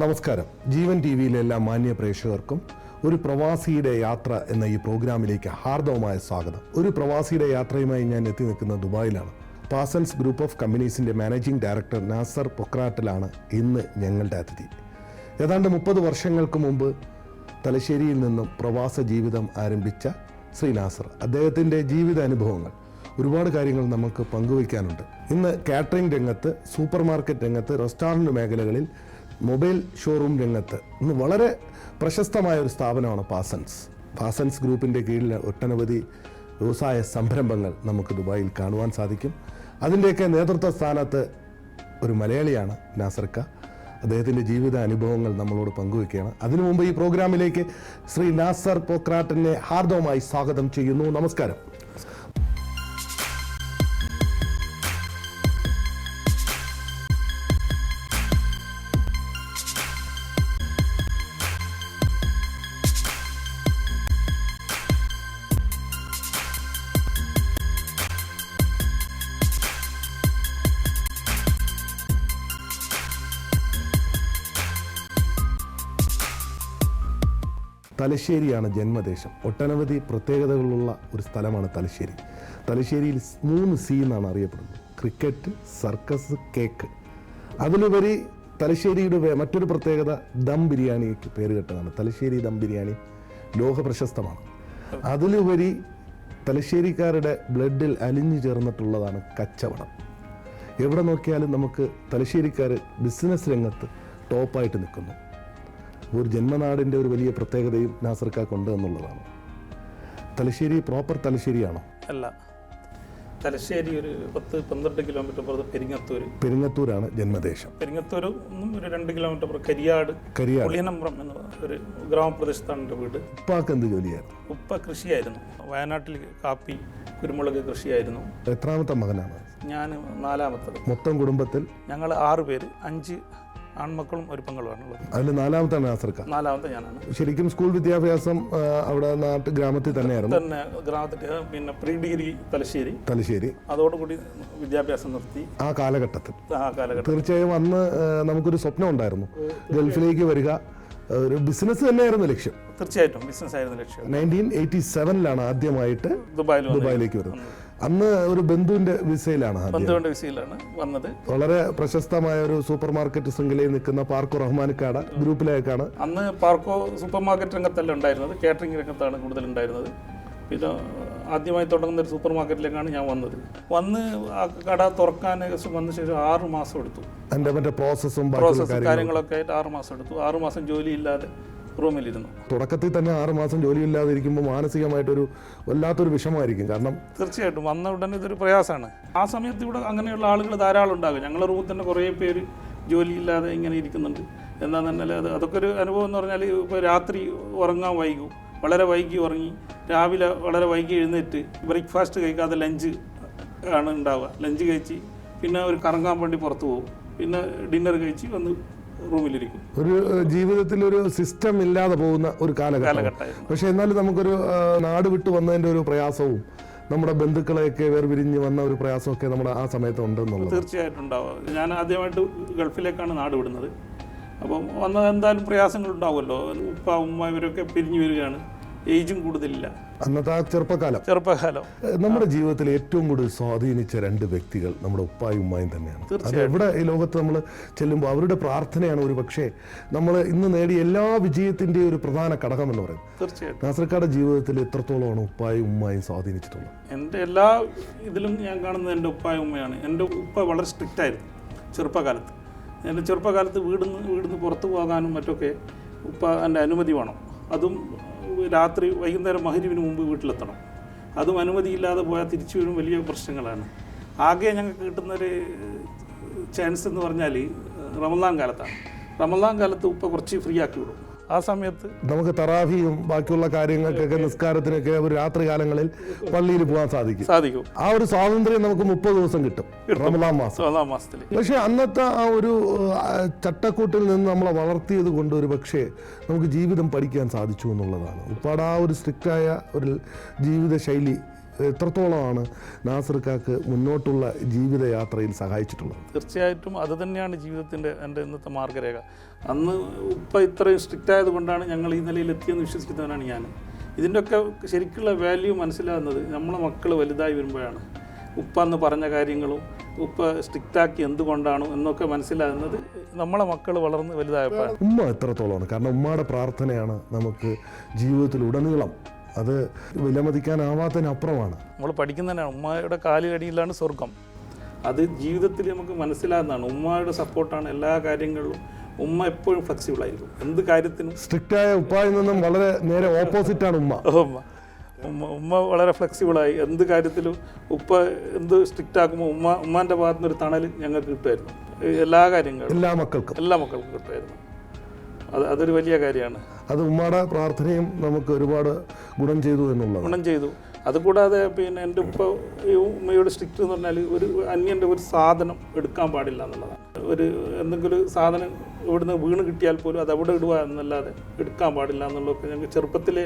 നമസ്കാരം. ജീവൻ ടി വിയിലെ എല്ലാ മാന്യ പ്രേക്ഷകർക്കും ഒരു പ്രവാസിയുടെ യാത്ര എന്ന ഈ പ്രോഗ്രാമിലേക്ക് ഹാർദവമായ സ്വാഗതം. ഒരു പ്രവാസിയുടെ യാത്രയുമായി ഞാൻ എത്തി നിൽക്കുന്നത് ദുബായിലാണ്. പാസൻസ് ഗ്രൂപ്പ് ഓഫ് കമ്പനീസിൻ്റെ മാനേജിംഗ് ഡയറക്ടർ നാസർ പൊക്രാട്ടിലാണ് ഇന്ന് ഞങ്ങളുടെ അതിഥി. ഏതാണ്ട് 30 വർഷങ്ങൾക്ക് മുമ്പ് തലശ്ശേരിയിൽ നിന്നും പ്രവാസ ജീവിതം ആരംഭിച്ച ശ്രീ നാസർ, അദ്ദേഹത്തിൻ്റെ ജീവിത അനുഭവങ്ങൾ, ഒരുപാട് കാര്യങ്ങൾ നമുക്ക് പങ്കുവയ്ക്കാനുണ്ട്. ഇന്ന് കാറ്ററിംഗ് രംഗത്ത്, സൂപ്പർ മാർക്കറ്റ് രംഗത്ത്, റെസ്റ്റോറൻറ്റ് മേഖലകളിൽ, മൊബൈൽ ഷോറൂം രംഗത്ത് ഇന്ന് വളരെ പ്രശസ്തമായ ഒരു സ്ഥാപനമാണ് പാസൻസ് ഗ്രൂപ്പിൻ്റെ കീഴിൽ ഒട്ടനവധി വ്യവസായ സംരംഭങ്ങൾ നമുക്ക് ദുബായിൽ കാണുവാൻ സാധിക്കും. അതിൻ്റെയൊക്കെ നേതൃത്വ സ്ഥാനത്ത് ഒരു മലയാളിയാണ് നാസർക്ക. അദ്ദേഹത്തിൻ്റെ ജീവിത അനുഭവങ്ങൾ നമ്മളോട് പങ്കുവയ്ക്കുകയാണ്. അതിനു മുമ്പ് ഈ പ്രോഗ്രാമിലേക്ക് ശ്രീ നാസർ പൊക്രാട്ടിനെ ഹാർദവമായി സ്വാഗതം ചെയ്യുന്നു. നമസ്കാരം. തലശ്ശേരിയാണ് ജന്മദേശം. ഒട്ടനവധി പ്രത്യേകതകളുള്ള ഒരു സ്ഥലമാണ് തലശ്ശേരി. തലശ്ശേരിയിൽ 3 C എന്നാണ് അറിയപ്പെടുന്നത്: ക്രിക്കറ്റ്, സർക്കസ്, കേക്ക്. അതിലുപരി തലശ്ശേരിയുടെ മറ്റൊരു പ്രത്യേകത ദം ബിരിയാണിക്ക് പേര് കേട്ടതാണ്. തലശ്ശേരി ദം ബിരിയാണി ലോക പ്രശസ്തമാണ്. അതിലുപരി തലശ്ശേരിക്കാരുടെ ബ്ലഡിൽ അലിഞ്ഞു ചേർന്നിട്ടുള്ളതാണ് കച്ചവടം. എവിടെ നോക്കിയാലും നമുക്ക് തലശ്ശേരിക്കാർ ബിസിനസ് രംഗത്ത് ടോപ്പായിട്ട് നിൽക്കുന്നു. ഒരു ജന്മനാടിൻ്റെ ഒരു വലിയ പ്രത്യേകതയും നാസർക്കാക്കുണ്ട് എന്നുള്ളതാണ്. തലശ്ശേരി പ്രോപ്പർ തലശ്ശേരിയാണോ? അല്ല, തലശ്ശേരി ഒരു 10-12 കിലോമീറ്റർ പുറത്ത് പെരിങ്ങത്തൂരാണ് ജന്മദേശം. പെരിങ്ങത്തൂർ ഒരു 2 കിലോമീറ്റർ പുറത്ത് കരിയാട് പുളിയനമ്പ്രം എന്ന ഒരു ഗ്രാമപ്രദേശത്താണ് എൻ്റെ വീട്. ഉപ്പാക്ക് എന്ത് ജോലിയായിരുന്നു? ഉപ്പ കൃഷിയായിരുന്നു. വയനാട്ടിൽ കാപ്പി, കുരുമുളക് കൃഷിയായിരുന്നു. എത്രാമത്തെ മകനാണ്? ഞാൻ 4ാമത്തത്. മൊത്തം കുടുംബത്തിൽ ഞങ്ങൾ 6 പേര്, 5 ആൺമക്കളും ഒരു പെങ്ങളുമാണുള്ളത്. അതിൽ 4ാമത്താണ് നാസർക്ക. 4ാമത്തെ ഞാനാണ്. ശരിക്കും സ്കൂൾ വിദ്യാഭ്യാസം അവിടെ ഗ്രാമത്തിൽ തന്നെയായിരുന്നു? തന്നെ ഗ്രാമത്തിൽ. പിന്നെ പ്രീ ഡിഗ്രി തലശ്ശേരി. അതോടുകൂടി വിദ്യാഭ്യാസം നിർത്തി. ആ കാലഘട്ടത്തിൽ തീർച്ചയായും അന്ന് നമുക്കൊരു സ്വപ്നം ഉണ്ടായിരുന്നു, ഗൾഫിലേക്ക് വരിക. ഒരു ബിസിനസ് തന്നെയായിരുന്നു ലക്ഷ്യം. തീർച്ചയായിട്ടും ബിസിനസ് ആയിരുന്നു ലക്ഷ്യം. 1987 ദുബായിലാണ് ദുബായിലേക്ക് വരുന്നത്. അന്ന് ഒരു ബന്ധുവിന്റെ വിസയിലാണ് വന്നത്. വളരെ പ്രശസ്തമായ ഒരു സൂപ്പർ മാർക്കറ്റ് ശൃംഖലയിൽ നിൽക്കുന്ന പാർക്കോ റഹ്മാനിക്കാട് ഗ്രൂപ്പിലേക്കാണ്. അന്ന് പാർക്കോ സൂപ്പർ മാർക്കറ്റ് രംഗത്തല്ല ഉണ്ടായിരുന്നത്, കാറ്ററിംഗ് രംഗത്താണ് കൂടുതൽ ഉണ്ടായിരുന്നത്. പിന്നെ ആദ്യമായി തുടങ്ങുന്ന ഒരു സൂപ്പർ മാർക്കറ്റിലേക്കാണ് ഞാൻ വന്നത്. വന്ന് ആ കട തുറക്കാൻ വന്ന ശേഷം 6 മാസം എടുത്തു. അതിന്റെ മറ്റേ പ്രോസസ്സും കാര്യങ്ങളൊക്കെ ആയിട്ട് 6 മാസം എടുത്തു. 6 മാസം ജോലിയില്ലാതെ റൂമിലിരുന്നു. തുടക്കത്തിൽ തന്നെ 6 മാസം ജോലിയില്ലാതെ ഇരിക്കുമ്പോൾ മാനസികമായിട്ടൊരു വല്ലാത്തൊരു വിഷമമായിരിക്കും. കാരണം തീർച്ചയായിട്ടും വന്ന ഉടനെ ഇതൊരു പ്രയാസമാണ്. ആ സമയത്ത് ഇവിടെ അങ്ങനെയുള്ള ആളുകൾ ധാരാളം ഉണ്ടാകും. ഞങ്ങളുടെ റൂമിൽ തന്നെ കുറേ പേര് ജോലിയില്ലാതെ ഇങ്ങനെ ഇരിക്കുന്നുണ്ട്. എന്താണെന്ന് പറഞ്ഞാൽ അതൊക്കെ ഒരു അനുഭവം എന്ന് പറഞ്ഞാൽ, ഇപ്പോൾ രാത്രി ഉറങ്ങാൻ വൈകും, വളരെ വൈകി ഉറങ്ങി രാവിലെ വളരെ വൈകി എഴുന്നേറ്റ് ബ്രേക്ക്ഫാസ്റ്റ് കഴിക്കാതെ ലഞ്ച് ആണ് ഉണ്ടാവുക. ലഞ്ച് കഴിച്ച് പിന്നെ ഒരു കറങ്ങാൻ വേണ്ടി പുറത്തു പോകും, പിന്നെ ഡിന്നർ കഴിച്ച് വന്ന് റൂമിലിരിക്കും. ഒരു ജീവിതത്തിൽ ഒരു സിസ്റ്റം ഇല്ലാതെ പോകുന്ന ഒരു കാലഘട്ടം. പക്ഷെ എന്നാലും നമുക്കൊരു നാട് വിട്ടു വന്നതിൻ്റെ ഒരു പ്രയാസവും നമ്മുടെ ബന്ധുക്കളെയൊക്കെ വേർപിരിഞ്ഞ് വന്ന ഒരു പ്രയാസമൊക്കെ നമ്മുടെ ആ സമയത്ത് ഉണ്ടെന്നുള്ളത് തീർച്ചയായിട്ടും ഉണ്ടാവും. ഞാൻ ആദ്യമായിട്ട് ഗൾഫിലേക്കാണ് നാട് വിടുന്നത്. അപ്പം വന്നത് എന്തായാലും പ്രയാസങ്ങൾ ഉണ്ടാവുമല്ലോ. ഉപ്പ ഉമ്മ ഇവരൊക്കെ പിരിഞ്ഞു വരികയാണ്. ഏജും കൂടുതലില്ല. അന്നത്തെ ആ ചെറുപ്പകാലം നമ്മുടെ ജീവിതത്തിൽ ഏറ്റവും കൂടുതൽ സ്വാധീനിച്ച 2 വ്യക്തികൾ നമ്മുടെ ഉപ്പായും ഉമ്മായും തന്നെയാണ്. അത് എവിടെ ഈ ലോകത്ത് നമ്മൾ ചെല്ലുമ്പോൾ അവരുടെ പ്രാർത്ഥനയാണ് ഒരു പക്ഷേ നമ്മൾ ഇന്ന് നേടിയ എല്ലാ വിജയത്തിൻ്റെ ഒരു പ്രധാന ഘടകം എന്ന് പറയുന്നത്. തീർച്ചയായിട്ടും നാസർക്കാരുടെ ജീവിതത്തിൽ എത്രത്തോളമാണ് ഉപ്പായും ഉമ്മായും സ്വാധീനിച്ചിട്ടുള്ളത്? എൻ്റെ എല്ലാ ഇതിലും ഞാൻ കാണുന്നത് എൻ്റെ ഉപ്പായും ഉമ്മയാണ്. എൻ്റെ ഉപ്പ വളരെ സ്ട്രിക്റ്റ് ആയിരുന്നു ചെറുപ്പകാലത്ത്. എൻ്റെ ചെറുപ്പകാലത്ത് വീടിന്ന് പുറത്തു പോകാനും മറ്റൊക്കെ ഉപ്പ എൻ്റെ അനുമതി വേണം. അതും രാത്രി വൈകുന്നേരം മഗ്‌രിബിന് മുമ്പ് വീട്ടിലെത്തണം. അതും അനുമതിയില്ലാതെ പോയാൽ തിരിച്ചു വരും വലിയ പ്രശ്നങ്ങളാണ്. ആകെ ഞങ്ങൾക്ക് കിട്ടുന്നൊരു ചാൻസ് എന്ന് പറഞ്ഞാൽ റമദാൻ കാലത്താണ്. റമദാൻ കാലത്ത് ഉപ്പ കുറച്ച് ഫ്രീ ആക്കി വിടും. ആ സമയത്ത് നമുക്ക് തറാവിയും ബാക്കിയുള്ള കാര്യങ്ങൾക്കൊക്കെ നിസ്കാരത്തിനൊക്കെ ഒരു രാത്രി കാലങ്ങളിൽ പള്ളിയിൽ പോകാൻ സാധിക്കും. ആ ഒരു സ്വാതന്ത്ര്യം നമുക്ക് 30 ദിവസം കിട്ടും റമദാൻ മാസത്തിൽ. പക്ഷെ അന്നത്തെ ആ ഒരു ചട്ടക്കൂട്ടിൽ നിന്ന് നമ്മളെ വളർത്തിയത് കൊണ്ട് ഒരു പക്ഷേ നമുക്ക് ജീവിതം പഠിക്കാൻ സാധിച്ചു എന്നുള്ളതാണ്. ഉപ്പാട് ആ ഒരു സ്ട്രിക്റ്റായ ഒരു ജീവിത ശൈലി എത്രത്തോളമാണ് നാസർക്കാക്ക് മുന്നോട്ടുള്ള ജീവിതയാത്രയിൽ സഹായിച്ചിട്ടുള്ളത്? തീർച്ചയായിട്ടും അത് തന്നെയാണ് ജീവിതത്തിൻ്റെ എൻ്റെ ഇന്നത്തെ മാർഗ്ഗരേഖ. അന്ന് ഉപ്പ ഇത്രയും സ്ട്രിക്റ്റ് ആയതുകൊണ്ടാണ് ഞങ്ങൾ ഈ നിലയിൽ എത്തിയെന്ന് വിശ്വസിക്കുന്നവനാണ് ഞാൻ. ഇതിൻ്റെയൊക്കെ ശരിക്കുള്ള വാല്യൂ മനസ്സിലാകുന്നത് നമ്മളെ മക്കൾ വലുതായി വരുമ്പോഴാണ്. ഉപ്പ എന്ന് പറഞ്ഞ കാര്യങ്ങളും ഉപ്പ സ്ട്രിക്റ്റാക്കി എന്തുകൊണ്ടാണ് എന്നൊക്കെ മനസ്സിലാകുന്നത് നമ്മളെ മക്കൾ വളർന്ന് വലുതായപ്പോഴാണ്. ഉമ്മ എത്രത്തോളമാണ്? കാരണം ഉമ്മയുടെ പ്രാർത്ഥനയാണ് നമുക്ക് ജീവിതത്തിലുടനീളം, അത് വിലമതിക്കാനാവാത്തതിനപ്പുറമാണ്. നമ്മൾ പഠിക്കുന്നതന്നെയാണ് ഉമ്മയുടെ കാലിലടിയിലാണ് സ്വർഗം. അത് ജീവിതത്തിൽ നമുക്ക് മനസ്സിലാകുന്നതാണ്. ഉമ്മയുടെ സപ്പോർട്ടാണ് എല്ലാ കാര്യങ്ങളിലും. ഉമ്മ എപ്പോഴും ഫ്ലെക്സിബിൾ ആയിരിക്കും എന്ത് കാര്യത്തിനും. സ്ട്രിക്റ്റായ ഉപ്പായിൽ നിന്നും വളരെ നേരെ ഓപ്പോസിറ്റാണ് ഉമ്മ. ഉമ്മ വളരെ ഫ്ലെക്സിബിളായി എന്ത് കാര്യത്തിലും. ഉപ്പ എന്ത് സ്ട്രിക്റ്റ് ആക്കുമ്പോൾ ഉമ്മാൻ്റെ ഭാഗത്തു നിന്നൊരു തണൽ ഞങ്ങൾക്ക് കിട്ടുമായിരുന്നു. എല്ലാ കാര്യങ്ങളും എല്ലാ മക്കൾക്കും കിട്ടുമായിരുന്നു. അതൊരു വലിയ കാര്യമാണ്. അത് ഉമ്മയുടെ പ്രാർത്ഥനയും നമുക്ക് ഒരുപാട് ഗുണം ചെയ്തു. അതുകൂടാതെ പിന്നെ എൻ്റെ ഉമ്മയോട് സ്ട്രിക്റ്റ് എന്ന് പറഞ്ഞാൽ ഒരു അന്യൻ്റെ ഒരു സാധനം എടുക്കാൻ പാടില്ല എന്നുള്ളതാണ്. എന്തെങ്കിലും സാധനം ഇവിടുന്ന് വീണ് കിട്ടിയാൽ പോലും അത് അവിടെ ഇടുക എന്നല്ലാതെ എടുക്കാൻ പാടില്ല എന്നുള്ളതൊക്കെ ഞങ്ങൾക്ക് ചെറുപ്പത്തിലെ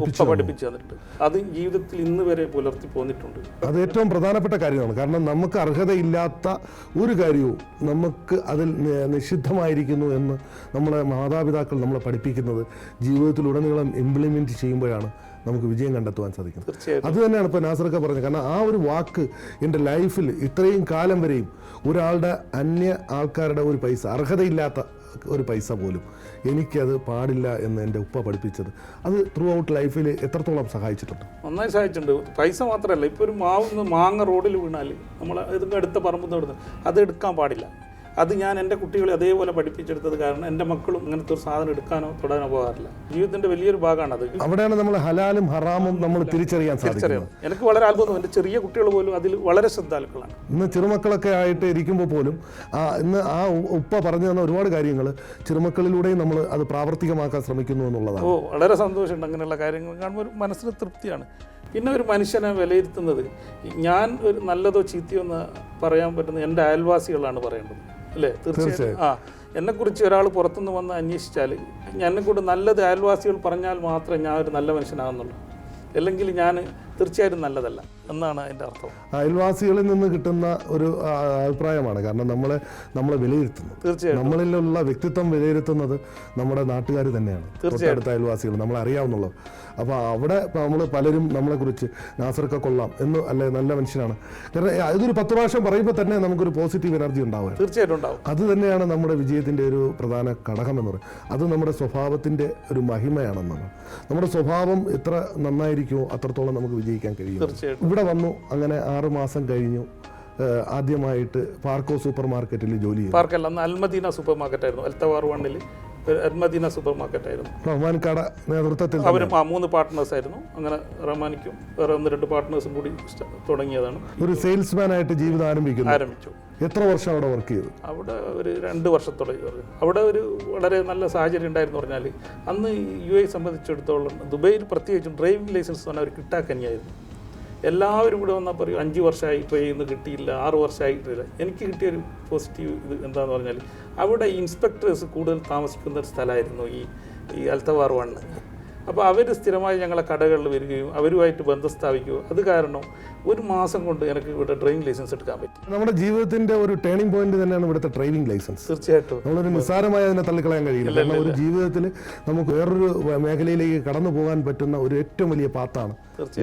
ഉപ്പ പഠിപ്പിച്ചു തന്നിട്ട് അത് ജീവിതത്തിൽ ഇന്ന് വരെ പുലർത്തി പോന്നിട്ടുണ്ട്. അത് ഏറ്റവും പ്രധാനപ്പെട്ട കാര്യമാണ്. കാരണം നമുക്ക് അർഹതയില്ലാത്ത ഒരു കാര്യവും നമുക്ക് അതിൽ നിഷിദ്ധമായിരിക്കുന്നു എന്ന് നമ്മളെ മാതാപിതാക്കൾ നമ്മളെ പഠിപ്പിക്കുന്നത് ജീവിതത്തിലുടനീളം ഇംപ്ലിമെൻറ്റ് ചെയ്യുമ്പോഴാണ് നമുക്ക് വിജയം കണ്ടെത്തുവാൻ സാധിക്കും. അത് തന്നെയാണ് ഇപ്പോൾ നാസർക്ക പറഞ്ഞത്. കാരണം ആ ഒരു വാക്ക് എൻ്റെ ലൈഫിൽ ഇത്രയും കാലം വരെയും ഒരാളുടെ അന്യ ആൾക്കാരുടെ ഒരു പൈസ, അർഹതയില്ലാത്ത ഒരു പൈസ പോലും എനിക്കത് പാടില്ല എന്ന് എൻ്റെ ഉപ്പ പഠിപ്പിച്ചത് അത് ത്രൂ ഔട്ട് ലൈഫിൽ എത്രത്തോളം സഹായിച്ചിട്ടുണ്ട്? നന്നായി സഹായിച്ചിട്ടുണ്ട്. പൈസ മാത്രമല്ല, ഇപ്പോൾ ഒരു മാങ്ങ റോഡിൽ വീണാൽ നമ്മൾ ഇതിൻ്റെ അടുത്ത പറമ്പ് അത് എടുക്കാൻ പാടില്ല. അത് ഞാൻ എൻ്റെ കുട്ടികളെ അതേപോലെ പഠിപ്പിച്ചെടുത്തത് കാരണം എൻ്റെ മക്കളും ഇങ്ങനത്തെ ഒരു സാധനം എടുക്കാനോ തൊടാനോ പോകാറില്ല. ജീവിതത്തിൻ്റെ വലിയൊരു ഭാഗമാണ് അത്. അവിടെയാണ് നമ്മൾ ഹലാലും ഹറാമും നമ്മൾ തിരിച്ചറിയാൻ സാധിക്കുന്നത്. എനിക്ക് വളരെ അത്ഭുതം. എൻ്റെ ചെറിയ കുട്ടികൾ പോലും അതിൽ വളരെ ശ്രദ്ധാലുക്കളാണ്. ഇന്ന് ചെറുമക്കളൊക്കെ ആയിട്ട് ഇരിക്കുമ്പോൾ പോലും ഇന്ന് ആ ഉപ്പ പറഞ്ഞു തന്ന ഒരുപാട് കാര്യങ്ങൾ ചെറുമക്കളിലൂടെയും നമ്മൾ അത് പ്രാവർത്തികമാക്കാൻ ശ്രമിക്കുന്നു എന്നുള്ളതാണ്. വളരെ സന്തോഷമുണ്ട്. അങ്ങനെയുള്ള കാര്യങ്ങൾ കാണുമ്പോൾ ഒരു മനസ്സിന് തൃപ്തിയാണ്. പിന്നെ ഒരു മനുഷ്യനെ വിലയിരുത്തുന്നത് ഞാൻ ഒരു നല്ലതോ ചീത്തയോ എന്ന് പറയാൻ പറ്റുന്ന എൻ്റെ അയൽവാസികളാണ് പറയേണ്ടത്, അല്ലേ? തീർച്ചയായും. എന്നെക്കുറിച്ച് ഒരാൾ പുറത്തുനിന്ന് വന്ന് അന്വേഷിച്ചാൽ എന്നെക്കൂടെ നല്ലത് അയൽവാസികൾ പറഞ്ഞാൽ മാത്രമേ ഞാൻ ഒരു നല്ല മനുഷ്യനാകുന്നുള്ളൂ. അല്ലെങ്കിൽ ഞാൻ തീർച്ചയായിട്ടും നല്ലതല്ല എന്നാണ് അതിൻ്റെ അർത്ഥം. അയൽവാസികളിൽ നിന്ന് കിട്ടുന്ന ഒരു അഭിപ്രായമാണ്. കാരണം നമ്മളെ വിലയിരുത്തുന്നത്, തീർച്ചയായും നമ്മളിലുള്ള വ്യക്തിത്വം വിലയിരുത്തുന്നത് നമ്മുടെ നാട്ടുകാർ തന്നെയാണ്. തൊട്ടടുത്ത അയൽവാസികൾ നമ്മളെ അറിയാവുന്നുള്ളത്. അപ്പോൾ അവിടെ നമ്മൾ പലരും നമ്മളെക്കുറിച്ച് നാസർക്ക കൊള്ളാം എന്ന്, അല്ലെ നല്ല മനുഷ്യനാണ്. കാരണം ഇതൊരു 10 പ്രാവശ്യം പറയുമ്പോൾ തന്നെ നമുക്കൊരു പോസിറ്റീവ് എനർജി ഉണ്ടാവും. തീർച്ചയായിട്ടും ഉണ്ടാവും. അത് തന്നെയാണ് നമ്മുടെ വിജയത്തിൻ്റെ ഒരു പ്രധാന ഘടകം എന്ന് പറയുന്നത്. അത് നമ്മുടെ സ്വഭാവത്തിൻ്റെ ഒരു മഹിമയാണെന്നാണ്. നമ്മുടെ സ്വഭാവം എത്ര നന്നായിരിക്കുമോ അത്രത്തോളം നമുക്ക് വിജയിക്കാൻ കഴിയും. ഇവിടെ വന്നു, അങ്ങനെ 6 മാസം കഴിഞ്ഞു. ആദ്യമായിട്ട് പാർക്കോ സൂപ്പർ മാർക്കറ്റിൽ ജോലി ചെയ്തു. പാർക്കല്ല, അന്ന് അൽമദീന സൂപ്പർ മാർക്കറ്റായിരുന്നു. അൽത്തവാർ 1 അൽമദീന സൂപ്പർ മാർക്കറ്റായിരുന്നു. റഹ്മാൻകാടെ നേതൃത്വത്തിൽ അവർ 3 പാർട്ട്നേഴ്സ് ആയിരുന്നു. അങ്ങനെ റഹ്മാനിക്കും വേറെ 1-2 പാർട്ട്നേഴ്സും കൂടി തുടങ്ങിയതാണ്. ഒരു സെയിൽസ്മാൻ ആയിട്ട് ജീവിതം ആരംഭിച്ചു. എത്ര വർഷം അവിടെ വർക്ക് ചെയ്തു? അവിടെ ഒരു 2 വർഷത്തോളം. അവിടെ ഒരു വളരെ നല്ല സാഹചര്യം ഉണ്ടായിരുന്നു പറഞ്ഞാൽ, അന്ന് UAE സംബന്ധിച്ചിടത്തോളം ദുബൈയിൽ പ്രത്യേകിച്ചും ഡ്രൈവിംഗ് ലൈസൻസ് തന്നെ ഒരു കിട്ടാക്കനിയായിരുന്നു. എല്ലാവരും കൂടെ വന്നാൽ പറയും 5 വർഷമായി ഡ്രൈവ് കിട്ടിയില്ല, 6 വർഷമായി കിട്ടിയില്ല. എനിക്ക് കിട്ടിയൊരു പോസിറ്റീവ് ഇത് എന്താണെന്ന് പറഞ്ഞാൽ, അവിടെ ഇൻസ്പെക്ടേഴ്സ് കൂടുതൽ താമസിക്കുന്ന ഒരു സ്ഥലമായിരുന്നു ഈ അൽത്തവാർ 1. അപ്പോൾ അവർ സ്ഥിരമായി ഞങ്ങളെ കടകളിൽ വരികയും അവരുമായിട്ട് ബന്ധം സ്ഥാപിക്കുകയും അത് കാരണം 1 മാസം കൊണ്ട് എനിക്ക് ഇവിടെ ഡ്രൈവിംഗ് ലൈസൻസ് എടുക്കാൻ പറ്റി. നമ്മുടെ ജീവിതത്തിൻ്റെ ഒരു ടേണിംഗ് പോയിന്റ് തന്നെയാണ് ഇവിടുത്തെ ഡ്രൈവിംഗ് ലൈസൻസ്. തീർച്ചയായിട്ടും നമ്മളൊരു നിസ്സാരമായി അതിനെ തള്ളിക്കളയാൻ കഴിയില്ല. കാരണം ഒരു ജീവിതത്തിൽ നമുക്ക് വേറൊരു മേഖലയിലേക്ക് കടന്നു പോകാൻ പറ്റുന്ന ഒരു ഏറ്റവും വലിയ പാത്താണ്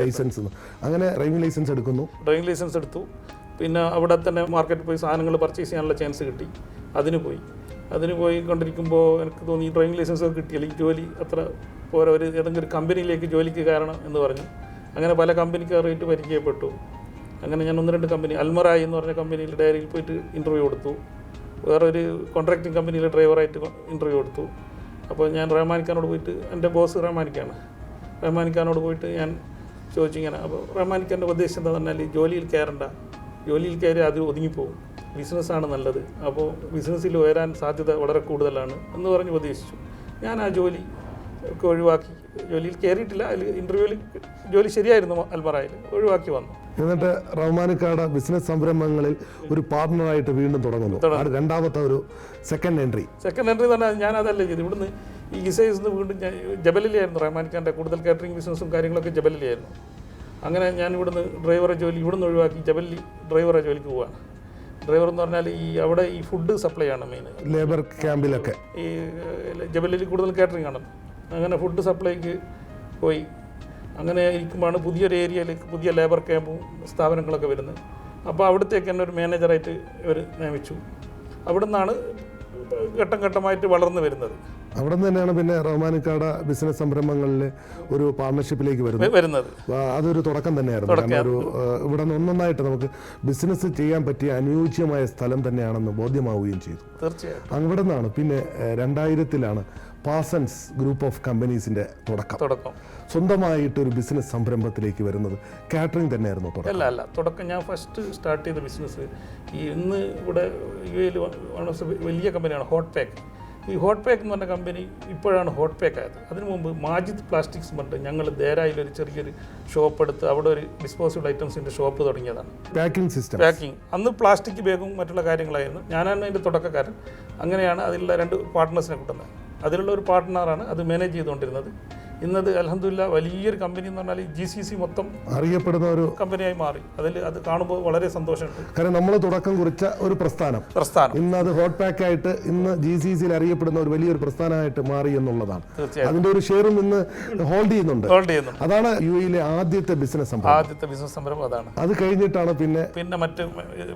ലൈസൻസ്. അങ്ങനെ ഡ്രൈവിംഗ് ലൈസൻസ് എടുക്കുന്നു. ഡ്രൈവിംഗ് ലൈസൻസ് എടുത്തു. പിന്നെ അവിടെ തന്നെ മാർക്കറ്റിൽ പോയി സാധനങ്ങൾ പർച്ചേസ് ചെയ്യാനുള്ള ചാൻസ് കിട്ടി. അതിന് പോയി കൊണ്ടിരിക്കുമ്പോൾ എനിക്ക് തോന്നി ഈ ഡ്രൈവിംഗ് ലൈസൻസ് ഒക്കെ കിട്ടി, അല്ലെങ്കിൽ ജോലി അത്ര പോരാ, ഏതെങ്കിലും ഒരു കമ്പനിയിലേക്ക് ജോലിക്ക് കയറണം എന്ന് പറഞ്ഞു. അങ്ങനെ പല കമ്പനിക്കാരായിട്ട് പരിചയപ്പെട്ടു. അങ്ങനെ ഞാൻ 1-2 കമ്പനി, അൽമറായി എന്ന് പറഞ്ഞ കമ്പനിയിൽ ഡയറിയിൽ പോയിട്ട് ഇൻ്റർവ്യൂ കൊടുത്തു. വേറൊരു കോൺട്രാക്റ്റിംഗ് കമ്പനിയിൽ ഡ്രൈവറായിട്ട് ഇൻ്റർവ്യൂ കൊടുത്തു. അപ്പോൾ ഞാൻ റഹ്മാനിക്കാനോട് പോയിട്ട്, എൻ്റെ ബോസ് റഹ്മാനിക്കാനോട് പോയിട്ട് ഞാൻ ചോദിച്ചിങ്ങനെ. അപ്പോൾ റഹ്മാനിക്കാൻ്റെ ഉദ്ദേശം എന്താ പറഞ്ഞാൽ, ജോലിയിൽ കയറി അത് ഒതുങ്ങിപ്പോകും, ബിസിനസ്സാണ് നല്ലത്, അപ്പോൾ ബിസിനസ്സിൽ ഉയരാൻ സാധ്യത വളരെ കൂടുതലാണ് എന്ന് പറഞ്ഞ് ഉപദേശിച്ചു. ഞാൻ ആ ജോലി ഒക്കെ ഒഴിവാക്കി, ജോലിയിൽ കയറിയിട്ടില്ല. അതിൽ ഇൻ്റർവ്യൂവിൽ ജോലി ശരിയായിരുന്നു, അൽമറായിൽ ഒഴിവാക്കി വന്നു. എന്നിട്ട് റഹ്മാനിക്കാട് ബിസിനസ് സംരംഭങ്ങളിൽ ഒരു പാർട്ണറായിട്ട് വീണ്ടും തുടങ്ങുന്നു. രണ്ടാമത്തെ ഒരു സെക്കൻഡ് എൻട്രി എന്ന് പറഞ്ഞാൽ ഞാൻ അതല്ല ചെയ്തു. ഇവിടുന്ന് ഈ ഇസൈസ് വീണ്ടും ഞാൻ ജബലിലായിരുന്നു. റഹ്മാനിക്കാൻ്റെ കൂടുതൽ കാറ്ററിംഗ് ബിസിനസ്സും കാര്യങ്ങളൊക്കെ ജബലിലായിരുന്നു. അങ്ങനെ ഞാൻ ഇവിടുന്ന് ഡ്രൈവറെ ഇവിടുന്ന് ഒഴിവാക്കി ജബല്ലി ഡ്രൈവറെ ജോലിക്ക് പോവാണ്. ഡ്രൈവർ എന്ന് പറഞ്ഞാൽ അവിടെ ഈ ഫുഡ് സപ്ലൈ ആണ് മെയിൻ. ലേബർ ക്യാമ്പിലൊക്കെ ഈ ജബല്ലിയിൽ കൂടുതൽ കാറ്ററിംഗ് ആണ്. അങ്ങനെ ഫുഡ് സപ്ലൈക്ക് പോയി. അങ്ങനെ ഇരിക്കുമ്പോഴാണ് പുതിയൊരു ഏരിയയിൽ പുതിയ ലേബർ ക്യാമ്പും സ്ഥാപനങ്ങളൊക്കെ വരുന്നത്. അപ്പോൾ അവിടത്തേക്ക് തന്നെ ഒരു മാനേജറായിട്ട് ഇവർ നിയമിച്ചു. അവിടെ നിന്നാണ് ഘട്ടം ഘട്ടമായിട്ട് വളർന്നു വരുന്നത്. അവിടെ നിന്ന് തന്നെയാണ് പിന്നെ റഹ്മാനിക്കാട ബിസിനസ് സംരംഭങ്ങളിൽ ഒരു പാർട്ണർഷിപ്പിലേക്ക് വരുന്നത്. അതൊരു തുടക്കം തന്നെയായിരുന്നു. കാരണം ഒരു ഇവിടെ നിന്ന് ഒന്നൊന്നായിട്ട് നമുക്ക് ബിസിനസ് ചെയ്യാൻ പറ്റിയ അനുയോജ്യമായ സ്ഥലം തന്നെയാണെന്ന് ബോധ്യമാവുകയും ചെയ്തു. തീർച്ചയായും അവിടെ നിന്നാണ് പിന്നെ 2000-ലാണ് പാസൻസ് ഗ്രൂപ്പ് ഓഫ് കമ്പനീസിന്റെ തുടക്കം. സ്വന്തമായിട്ടൊരു ബിസിനസ് സംരംഭത്തിലേക്ക് വരുന്നത് കാറ്ററിംഗ് തന്നെയായിരുന്നു തുടക്കം. അല്ല തുടക്കം ഞാൻ ഫസ്റ്റ് സ്റ്റാർട്ട് ചെയ്ത ബിസിനസ് ഇന്ന് ഇവിടെ UAE വലിയ കമ്പനിയാണ് ഹോട്ട് പാക്ക്. ഈ ഹോട്ട് പാക്ക് എന്ന് പറഞ്ഞ കമ്പനി ഇപ്പോഴാണ് ഹോട്ട് പാക്ക് ആയത്. അതിനു മുമ്പ് മാജിദ് പ്ലാസ്റ്റിക്സ് പറഞ്ഞിട്ട് ഞങ്ങൾ ദേരായിലൊരു ചെറിയൊരു ഷോപ്പ് എടുത്ത് അവിടെ ഒരു ഡിസ്പോസിബിൾ ഐറ്റംസിൻ്റെ ഷോപ്പ് തുടങ്ങിയതാണ്. പാക്കിംഗ് അന്ന് പ്ലാസ്റ്റിക് ബാഗും മറ്റുള്ള കാര്യങ്ങളായിരുന്നു. ഞാനാണ് അതിൻ്റെ തുടക്കക്കാരൻ. അങ്ങനെയാണ് അതിലുള്ള 2 പാർട്ട്നേഴ്സിനെ കിട്ടുന്നത്. അതിലുള്ള ഒരു പാർട്ട്ണറാണ് അത് മാനേജ് ചെയ്തുകൊണ്ടിരുന്നത്. ഇന്നത് അൽഹംദുലില്ലാ വലിയൊരു കമ്പനി എന്ന് പറഞ്ഞാൽ GCC മൊത്തം അറിയപ്പെടുന്ന ഒരു കമ്പനിയായി മാറി. അത് കാണുമ്പോൾ വളരെ സന്തോഷമുണ്ട്. കാരണം നമ്മൾ തുടക്കം കുറിച്ച ഒരു പ്രസ്ഥാനം ഇന്ന് അത് ഹോട്ട് പാക്ക് ആയിട്ട് ഇന്ന് GCCയിൽ അറിയപ്പെടുന്ന ഒരു വലിയൊരു പ്രസ്ഥാനമായിട്ട് മാറി എന്നുള്ളതാണ്. അതിന്റെ ഒരു ഷെയറും ഇന്ന് ഹോൾഡ് ചെയ്യുന്നുണ്ട്. അതാണ് UAEയിലെ ആദ്യത്തെ ബിസിനസ് സംരംഭം അതാണ്. അത് കഴിഞ്ഞിട്ടാണ് പിന്നെ മറ്റ്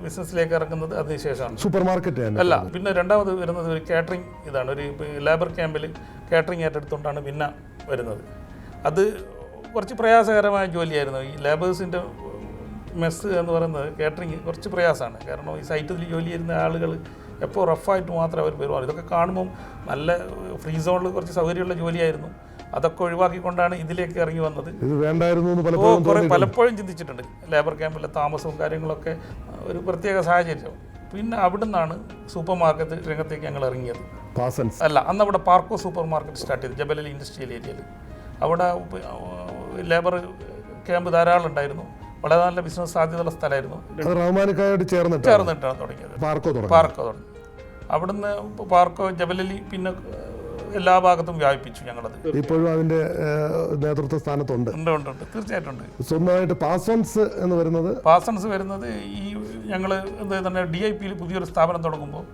ബിസിനസ്സിലേക്ക് ഇറങ്ങുന്നത് അതിനുശേഷമാണ്. സൂപ്പർ മാർക്കറ്റ് അല്ല, പിന്നെ രണ്ടാമത് വരുന്നത് ഒരു കാറ്ററിംഗ് ഇതാണ്. ഒരു ലേബർ ക്യാമ്പിൽ കാറ്ററിംഗ് ഏറ്റെടുത്തുകൊണ്ടാണ് പിന്നെ വരുന്നത്. അത് കുറച്ച് പ്രയാസകരമായ ജോലിയായിരുന്നു. ഈ ലേബേഴ്സിൻ്റെ മെസ്സ് എന്ന് പറയുന്നത് കാറ്ററിങ് കുറച്ച് പ്രയാസമാണ്. കാരണം ഈ സൈറ്റിൽ ജോലി ചെയ്യുന്ന ആളുകൾ എപ്പോൾ റഫായിട്ട് മാത്രമേ അവർ പെരുമാറും. ഇതൊക്കെ കാണുമ്പം നല്ല ഫ്രീ സോണിൽ കുറച്ച് സൗകര്യമുള്ള ജോലിയായിരുന്നു. അതൊക്കെ ഒഴിവാക്കിക്കൊണ്ടാണ് ഇതിലേക്ക് ഇറങ്ങി വന്നത്. ഇത് വേണ്ടായിരുന്നു പലപ്പോഴും ചിന്തിച്ചിട്ടുണ്ട്. ലേബർ ക്യാമ്പിലെ താമസവും കാര്യങ്ങളൊക്കെ ഒരു പ്രത്യേക സാഹചര്യം. പിന്നെ അവിടെ നിന്നാണ് സൂപ്പർ മാർക്കറ്റ് രംഗത്തേക്ക് ഞങ്ങൾ ഇറങ്ങിയത്. അല്ല, അന്ന് അവിടെ പാർക്കോ സൂപ്പർ മാർക്കറ്റ് സ്റ്റാർട്ട് ചെയ്തു ജബലലി ഇൻഡസ്ട്രിയൽ ഏരിയയിൽ. അവിടെ ലേബർ ക്യാമ്പ് ധാരാളം ഉണ്ടായിരുന്നു. വളരെ നല്ല ബിസിനസ് സാധ്യതയുള്ള സ്ഥലമായിരുന്നു. ചേർന്നിട്ടാണ് തുടങ്ങിയത് പാർക്കോ തുടങ്ങി. അവിടുന്ന് പാർക്കോ ജബലലി പിന്നെ എല്ലാ ഭാഗത്തും വ്യാപിപ്പിച്ചു ഞങ്ങളത്. ഇപ്പോഴും അതിന്റെ നേതൃത്വ സ്ഥാനത്തുണ്ട്. ഉണ്ട് തീർച്ചയായിട്ടും ഉണ്ട്. സ്വന്തമായിട്ട് പാസൻസ് വരുന്നത് ഈ ഞങ്ങൾ തന്നെ DIPയിൽ പുതിയൊരു സ്ഥാപനം തുടങ്ങുമ്പോൾ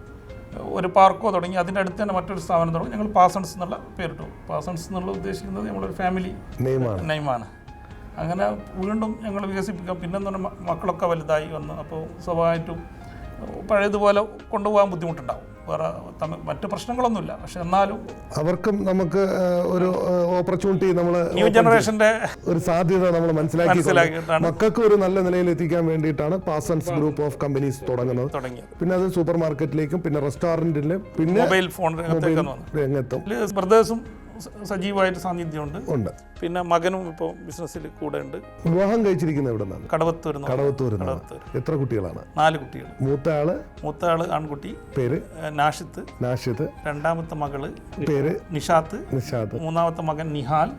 ഒരു പാർക്കോ തുടങ്ങി. അതിൻ്റെ അടുത്ത് തന്നെ മറ്റൊരു സ്ഥാപനം തുടങ്ങി. ഞങ്ങൾ പാസൻസ് എന്നുള്ള പേരിട്ടു. പാസൻസ് എന്നുള്ള ഉദ്ദേശിക്കുന്നത് നമ്മളൊരു ഫാമിലി നെയിമാണ്. അങ്ങനെ വീണ്ടും ഞങ്ങൾ വികസിപ്പിക്കാം. പിന്നെന്ന് പറഞ്ഞാൽ മക്കളൊക്കെ വലുതായി വന്നു. അപ്പോൾ സ്വാഭാവികമായിട്ടും പഴയതുപോലെ കൊണ്ടുപോകാൻ ബുദ്ധിമുട്ടുണ്ടാവും. വേറെ മറ്റു പ്രശ്നങ്ങളൊന്നുമില്ല. പക്ഷെ എന്നാലും അവർക്കും നമുക്ക് ഒരു ഓപ്പർച്യൂണിറ്റി, നമ്മൾ ന്യൂ ജനറേഷന്റെ ഒരു സാധ്യത നമ്മൾ മനസ്സിലാക്കിയിട്ടാണ് മക്കൾക്ക് ഒരു നല്ല നിലയിൽ എത്തിക്കാൻ വേണ്ടിയിട്ടാണ് പാസൻസ് ഗ്രൂപ്പ് ഓഫ് കമ്പനീസ് തുടങ്ങുന്നത്. പിന്നെ അത് സൂപ്പർ മാർക്കറ്റിലേക്കും പിന്നെ റെസ്റ്റോറന്റിലും പിന്നെ മൊബൈൽ ഫോൺ രംഗത്തും ബ്രദേഴ്സും സജീവമായിട്ട് സാന്നിധ്യമുണ്ട്. പിന്നെ മകനും ഇപ്പോൾ ബിസിനസ്സിൽ കൂടെ ഉണ്ട്. വിവാഹം കഴിച്ചിരിക്കുന്നത് എവിടെ നിന്നാണ്? കടവത്തൂർ. എത്ര കുട്ടികളാണ്? 4 കുട്ടികൾ. മൂത്ത ആള് ആൺകുട്ടി, പേര് നാഷിത്ത്. രണ്ടാമത്തെ മകള് പേര് നിഷാത്ത്. മൂന്നാമത്തെ മകൻ നിഹാൽ.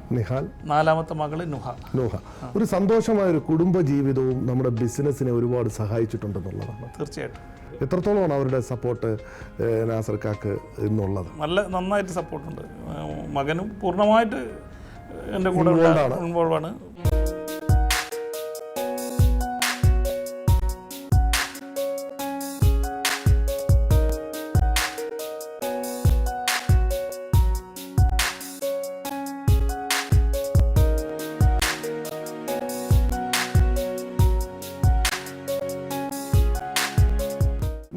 4ാമത്തെ മകള് നുഹ. ഒരു സന്തോഷമായ ഒരു കുടുംബ ജീവിതവും നമ്മുടെ ബിസിനസ്സിനെ ഒരുപാട് സഹായിച്ചിട്ടുണ്ടെന്നുള്ളതാണ്. തീർച്ചയായിട്ടും. എത്രത്തോളമാണ് അവരുടെ സപ്പോർട്ട് നാസർക്കാക്ക് എന്നുള്ളത്? നന്നായിട്ട് സപ്പോർട്ടുണ്ട്. മകനും പൂർണ്ണമായിട്ട് എൻ്റെ കൂടെ ഇൻവോൾവാണ്.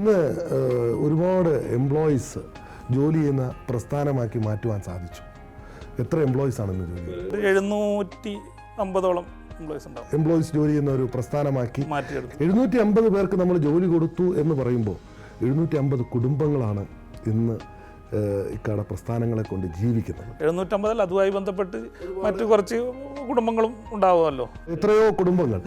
ഇന്ന് ഒരുപാട് എംപ്ലോയീസ് ജോലി ചെയ്യുന്ന പ്രസ്ഥാനമാക്കി മാറ്റുവാൻ സാധിച്ചു. എത്ര എംപ്ലോയീസ് ആണ് ഇന്ന് ജോലി? 750ഓളം എംപ്ലോയീസ് ജോലി ചെയ്യുന്ന ഒരു പ്രസ്ഥാനമാക്കി മാറ്റിയെടുത്തു. 750 പേർക്ക് നമ്മൾ ജോലി കൊടുത്തു എന്ന് പറയുമ്പോൾ 750 കുടുംബങ്ങളാണ് ഇന്ന് ഇക്കാടെ പ്രസ്ഥാനങ്ങളെ കൊണ്ട് ജീവിക്കുന്നത്. 750 അതുമായി ബന്ധപ്പെട്ട് മറ്റു കുറച്ച് കുടുംബങ്ങളും ഉണ്ടാവുമല്ലോ. എത്രയോ കുടുംബങ്ങൾ.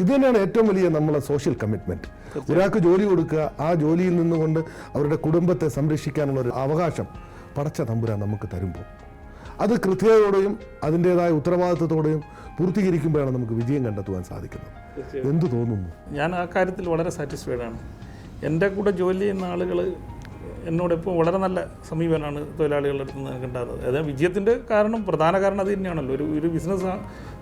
ഇത് തന്നെയാണ് ഏറ്റവും വലിയ നമ്മളെ സോഷ്യൽ കമ്മിറ്റ്മെന്റ്. ഒരാൾക്ക് ജോലി കൊടുക്കുക, ആ ജോലിയിൽ നിന്നുകൊണ്ട് അവരുടെ കുടുംബത്തെ സംരക്ഷിക്കാനുള്ള ഒരു അവകാശം പടച്ച തമ്പുരാൻ നമുക്ക് തരുമ്പോൾ അത് കൃത്യതയോടെയും അതിൻ്റെതായ ഉത്തരവാദിത്വത്തോടെയും പൂർത്തീകരിക്കുമ്പോഴാണ് നമുക്ക് വിജയം കണ്ടെത്തുവാൻ സാധിക്കുന്നത്. എന്തു തോന്നുന്നു? ഞാൻ ആ കാര്യത്തിൽ വളരെ സാറ്റിസ്ഫൈഡ് ആണ്. എൻ്റെ കൂടെ ജോലി ചെയ്യുന്ന ആളുകൾ എന്നോടിപ്പോൾ വളരെ നല്ല സമീപനമാണ് തൊഴിലാളികളുടെ അടുത്ത് നിന്ന് എനിക്ക് ഉണ്ടാകുന്നത്. അതായത് വിജയത്തിൻ്റെ പ്രധാന കാരണം അത് തന്നെയാണല്ലോ. ഒരു ബിസിനസ്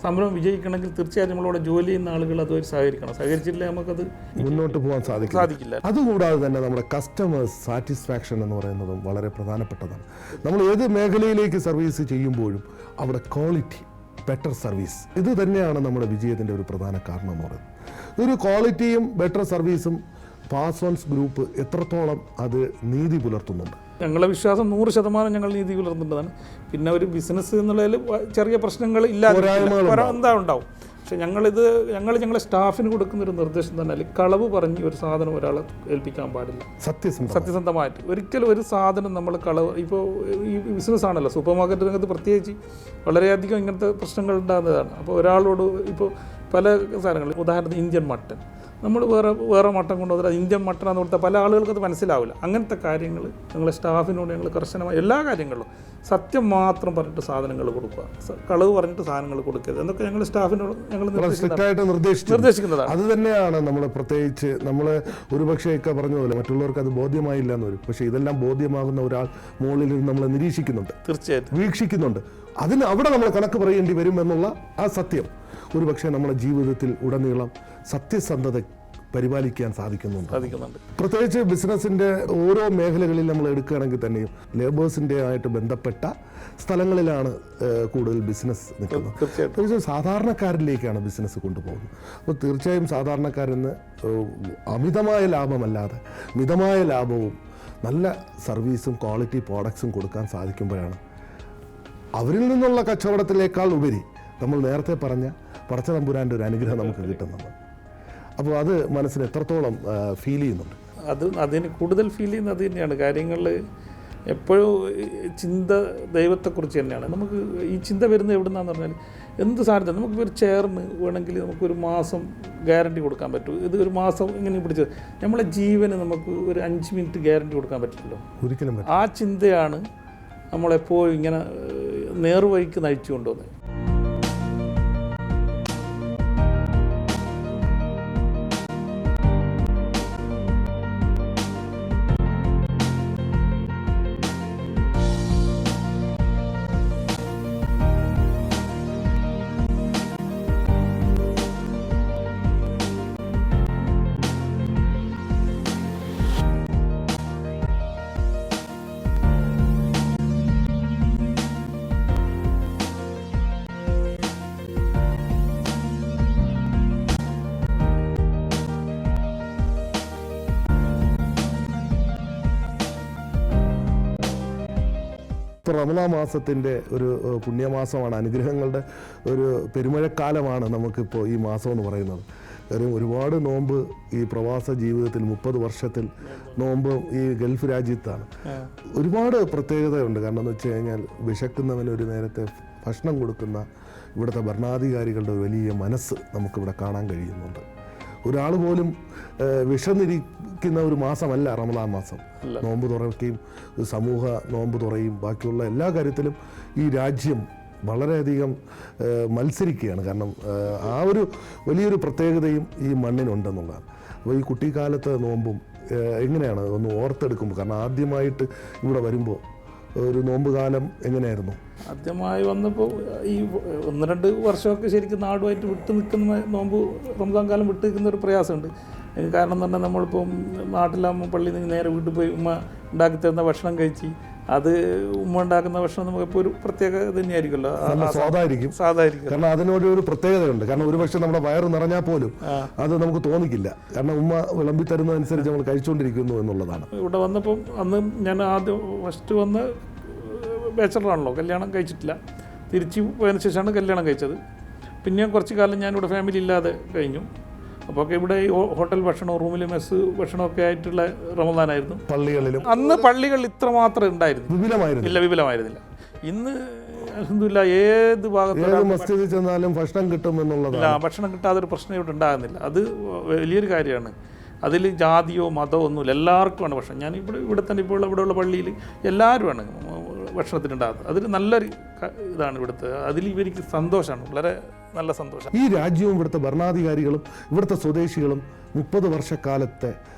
സംരംഭം വിജയിക്കണമെങ്കിൽ തീർച്ചയായും നമ്മളോട് ജോലി ചെയ്യുന്ന ആളുകൾ അതുവരെ സഹകരിക്കണം. സഹകരിച്ചില്ലേ നമുക്കത് മുന്നോട്ട് പോകാൻ സാധിക്കില്ല. അതുകൂടാതെ തന്നെ നമ്മുടെ കസ്റ്റമേഴ്സ് സാറ്റിസ്ഫാക്ഷൻ എന്ന് പറയുന്നതും വളരെ പ്രധാനപ്പെട്ടതാണ്. നമ്മൾ ഏത് മേഖലയിലേക്ക് സർവീസ് ചെയ്യുമ്പോഴും അവിടെ ക്വാളിറ്റി, ബെറ്റർ സർവീസ്, ഇത് തന്നെയാണ് നമ്മുടെ വിജയത്തിൻ്റെ ഒരു പ്രധാന കാരണം എന്ന് പറയുന്നത്. ഒരു ക്വാളിറ്റിയും ബെറ്റർ സർവീസും പാസ്വൺസ് ഗ്രൂപ്പ് എത്രത്തോളം അത് നീതി പുലർത്തുന്നുണ്ട്? ഞങ്ങളെ വിശ്വാസം 100% ഞങ്ങൾ നീതി പുലർത്തേണ്ടതാണ്. പിന്നെ ഒരു ബിസിനസ് എന്നുള്ളതിൽ ചെറിയ പ്രശ്നങ്ങൾ എന്താ ഉണ്ടാവും. പക്ഷെ ഞങ്ങളെ സ്റ്റാഫിന് കൊടുക്കുന്നൊരു നിർദ്ദേശം തന്നെ കളവ് പറഞ്ഞ് ഒരു സാധനം ഒരാളെ ഏൽപ്പിക്കാൻ പാടില്ല. സത്യസന്ധമായിട്ട് ഒരിക്കലും ഒരു സാധനം നമ്മൾ കളവ്, ഇപ്പോൾ ഈ ബിസിനസ് ആണല്ലോ, സൂപ്പർ മാർക്കറ്റ് രംഗത്ത് പ്രത്യേകിച്ച് വളരെയധികം ഇങ്ങനത്തെ പ്രശ്നങ്ങൾ ഉണ്ടാകുന്നതാണ്. അപ്പോൾ ഒരാളോട് ഇപ്പോൾ പല സാധനങ്ങൾ, ഉദാഹരണത്തിന് ഇന്ത്യൻ മട്ടൻ, നമ്മൾ വേറെ മട്ടൻ കൊണ്ടുവന്നിട്ട് അത് ഇന്ത്യൻ മട്ടനാന്ന് കൊടുത്താൽ പല ആളുകൾക്ക് അത് മനസ്സിലാവില്ല. അങ്ങനത്തെ കാര്യങ്ങൾ ഞങ്ങളെ സ്റ്റാഫിനോട് ഞങ്ങൾ കർശനമായി എല്ലാ കാര്യങ്ങളിലും സത്യം മാത്രം പറഞ്ഞിട്ട് സാധനങ്ങൾ കൊടുക്കുക, കളവ് പറഞ്ഞിട്ട് സാധനങ്ങൾ കൊടുക്കരുത് എന്നൊക്കെ ഞങ്ങൾ സ്റ്റാഫിനോട് ഞങ്ങൾ നിർദ്ദേശിക്കുന്നതാണ്. അത് തന്നെയാണ് നമ്മൾ പ്രത്യേകിച്ച് നമ്മൾ ഒരുപക്ഷെ ഒക്കെ പറഞ്ഞ പോലെ മറ്റുള്ളവർക്ക് അത് ബോധ്യമായില്ല എന്ന് വരും. പക്ഷേ ഇതെല്ലാം ബോധ്യമാകുന്ന ഒരാൾ മുകളിൽ നമ്മളെ നിരീക്ഷിക്കുന്നുണ്ട്, തീർച്ചയായിട്ടും വീക്ഷിക്കുന്നുണ്ട്. അതിന് അവിടെ നമ്മൾ കണക്ക് പറയേണ്ടി വരും എന്നുള്ള ആ സത്യം ഒരുപക്ഷെ നമ്മുടെ ജീവിതത്തിൽ ഉടനീളം സത്യസന്ധത പരിപാലിക്കാൻ സാധിക്കുന്നുണ്ട്. പ്രത്യേകിച്ച് ബിസിനസ്സിൻ്റെ ഓരോ മേഖലകളിൽ നമ്മൾ എടുക്കുകയാണെങ്കിൽ തന്നെയും ലേബേഴ്സിൻ്റെ ആയിട്ട് ബന്ധപ്പെട്ട സ്ഥലങ്ങളിലാണ് കൂടുതൽ ബിസിനസ് നിൽക്കുന്നത്. തീർച്ചയായും സാധാരണക്കാരിലേക്കാണ് ബിസിനസ് കൊണ്ടുപോകുന്നത്. അപ്പോൾ തീർച്ചയായും സാധാരണക്കാരെന്ന് അമിതമായ ലാഭമല്ലാതെ മിതമായ ലാഭവും നല്ല സർവീസും ക്വാളിറ്റി പ്രോഡക്ട്സും കൊടുക്കാൻ സാധിക്കുമ്പോഴാണ് അവരിൽ നിന്നുള്ള കച്ചവടത്തിലേക്കാൾ ഉപരി നമ്മൾ നേരത്തെ പറഞ്ഞ പടച്ച തമ്പുരാൻ്റെ ഒരു അനുഗ്രഹം നമുക്ക് കിട്ടുന്നത്. അപ്പോൾ അത് മനസ്സിന് എത്രത്തോളം ഫീൽ ചെയ്യുന്നുണ്ട്? അതിന് കൂടുതൽ ഫീൽ ചെയ്യുന്നത് അത് തന്നെയാണ്. കാര്യങ്ങളിൽ എപ്പോഴും ചിന്ത ദൈവത്തെക്കുറിച്ച് തന്നെയാണ്. നമുക്ക് ഈ ചിന്ത വരുന്നത് എവിടെ നിന്നാന്ന് പറഞ്ഞാൽ എന്ത് സാധനത്തിന് നമുക്ക് ഒരു ചെയറിന് വേണമെങ്കിൽ നമുക്കൊരു മാസം ഗ്യാരണ്ടി കൊടുക്കാൻ പറ്റും. ഇത് ഒരു മാസം ഇങ്ങനെ പിടിച്ചത് നമ്മളെ ജീവന് നമുക്ക് ഒരു 5 മിനിറ്റ് ഗ്യാരണ്ടി കൊടുക്കാൻ പറ്റില്ലല്ലോ, ഒരിക്കലും. ആ ചിന്തയാണ് നമ്മളെപ്പോഴും ഇങ്ങനെ നേർവഴിക്ക് നയിച്ചു കൊണ്ടുവന്നത്. ഇപ്പോൾ റമദാൻ മാസത്തിൻ്റെ ഒരു പുണ്യമാസമാണ്, അനുഗ്രഹങ്ങളുടെ ഒരു പെരുമഴക്കാലമാണ് നമുക്കിപ്പോൾ ഈ മാസം എന്ന് പറയുന്നത്. കാര്യം ഒരുപാട് നോമ്പ് ഈ പ്രവാസ ജീവിതത്തിൽ 30 വർഷത്തിൽ നോമ്പ് ഈ ഗൾഫ് രാജ്യത്താണ്. ഒരുപാട് പ്രത്യേകതയുണ്ട്. കാരണം എന്ന് വെച്ച് കഴിഞ്ഞാൽ വിശക്കുന്നവന് ഒരു നേരത്തെ ഭക്ഷണം കൊടുക്കുന്ന ഇവിടുത്തെ ഭരണാധികാരികളുടെ വലിയ മനസ്സ് നമുക്കിവിടെ കാണാൻ കഴിയുന്നുണ്ട്. ഒരാൾ പോലും വിശന്നിരിക്കുന്ന ഒരു മാസമല്ല റമദാൻ മാസം. നോമ്പ് തുറക്കുകയും സമൂഹ നോമ്പ് തുറയും ബാക്കിയുള്ള എല്ലാ കാര്യത്തിലും ഈ രാജ്യം വളരെയധികം മത്സരിക്കുകയാണ്. കാരണം ആ ഒരു വലിയൊരു പ്രത്യേകതയും ഈ മണ്ണിനുണ്ടെന്നുള്ളതാണ്. അപ്പോൾ ഈ കുട്ടിക്കാലത്തെ നോമ്പും എങ്ങനെയാണ് ഒന്ന് ഓർത്തെടുക്കുമ്പോൾ, കാരണം ആദ്യമായിട്ട് ഇവിടെ വരുമ്പോൾ ഒരു നോമ്പ് കാലം എങ്ങനെയായിരുന്നു? ആദ്യമായി വന്നപ്പോൾ ഈ 1-2 വർഷമൊക്കെ ശരിക്കും നാടുമായിട്ട് വിട്ടു നിൽക്കുന്ന നോമ്പ് റംസാൻ കാലം വിട്ടു നിൽക്കുന്ന ഒരു പ്രയാസമുണ്ട്. കാരണം എന്ന് പറഞ്ഞാൽ നമ്മളിപ്പം നാട്ടിലാകുമ്പോൾ പള്ളിയിൽ നിന്ന് നേരെ വീട്ടിൽ പോയി ഉമ്മ ഉണ്ടാക്കി തരുന്ന ഭക്ഷണം കഴിച്ച് അത് ഉമ്മ ഉണ്ടാക്കുന്ന ഭക്ഷണം നമുക്കിപ്പോൾ ഒരു പ്രത്യേകത തന്നെയായിരിക്കുമല്ലോ, സാധായിരിക്കും. കാരണം അതിനോട് ഒരു പ്രത്യേകതയുണ്ട്. കാരണം ഒരുപക്ഷെ നമ്മുടെ വയറ് നിറഞ്ഞാൽ പോലും അത് നമുക്ക് തോന്നിക്കില്ല. കാരണം ഉമ്മ വിളമ്പി തരുന്നതനുസരിച്ച് നമ്മൾ കഴിച്ചുകൊണ്ടിരിക്കുന്നു എന്നുള്ളതാണ്. ഇവിടെ വന്നപ്പം അന്ന് ഞാൻ ആദ്യം ഫസ്റ്റ് വന്ന് ബാച്ചലറാണല്ലോ, കല്യാണം കഴിച്ചിട്ടില്ല. തിരിച്ച് പോയതിനു ശേഷമാണ് കല്യാണം കഴിച്ചത്. പിന്നെ കുറച്ച് കാലം ഞാനിവിടെ ഫാമിലി ഇല്ലാതെ കഴിഞ്ഞു. അപ്പോൾ ഇവിടെ ഈ ഹോട്ടൽ ഭക്ഷണം, റൂമിൽ മെസ്സ് ഭക്ഷണമൊക്കെ ആയിട്ടുള്ള റമദാനായിരുന്നു. പള്ളികളിലും അന്ന് പള്ളികൾ ഇത്രമാത്രം ഉണ്ടായിരുന്നു, വിപുലമായിരുന്നില്ല. ഇന്ന് അൽഹംദുലില്ലാ ഏത് മസ്ജിദിൽ ചെന്നാലും ഭക്ഷണം കിട്ടും എന്നുള്ളതല്ല. ഭക്ഷണം കിട്ടാതൊരു പ്രശ്നം ഇവിടെ ഉണ്ടാകുന്നില്ല. അത് വലിയൊരു കാര്യമാണ്. അതിൽ ജാതിയോ മതമോ ഒന്നുമില്ല, എല്ലാവർക്കുമാണ് ഭക്ഷണം. ഞാൻ ഇവിടെ തന്നെ ഇവിടെയുള്ള പള്ളിയിൽ എല്ലാവരുമാണ് ഭക്ഷണത്തിനുണ്ടാകുന്നത്. അതൊരു നല്ലൊരു ഇതാണ് ഇവിടുത്തെ. അതിൽ ഇവർക്ക് സന്തോഷമാണ്, വളരെ നല്ല സന്തോഷം. ഈ രാജ്യവും ഇവിടുത്തെ ഭരണാധികാരികളും ഇവിടുത്തെ സ്വദേശികളും 30 വർഷക്കാലത്തെ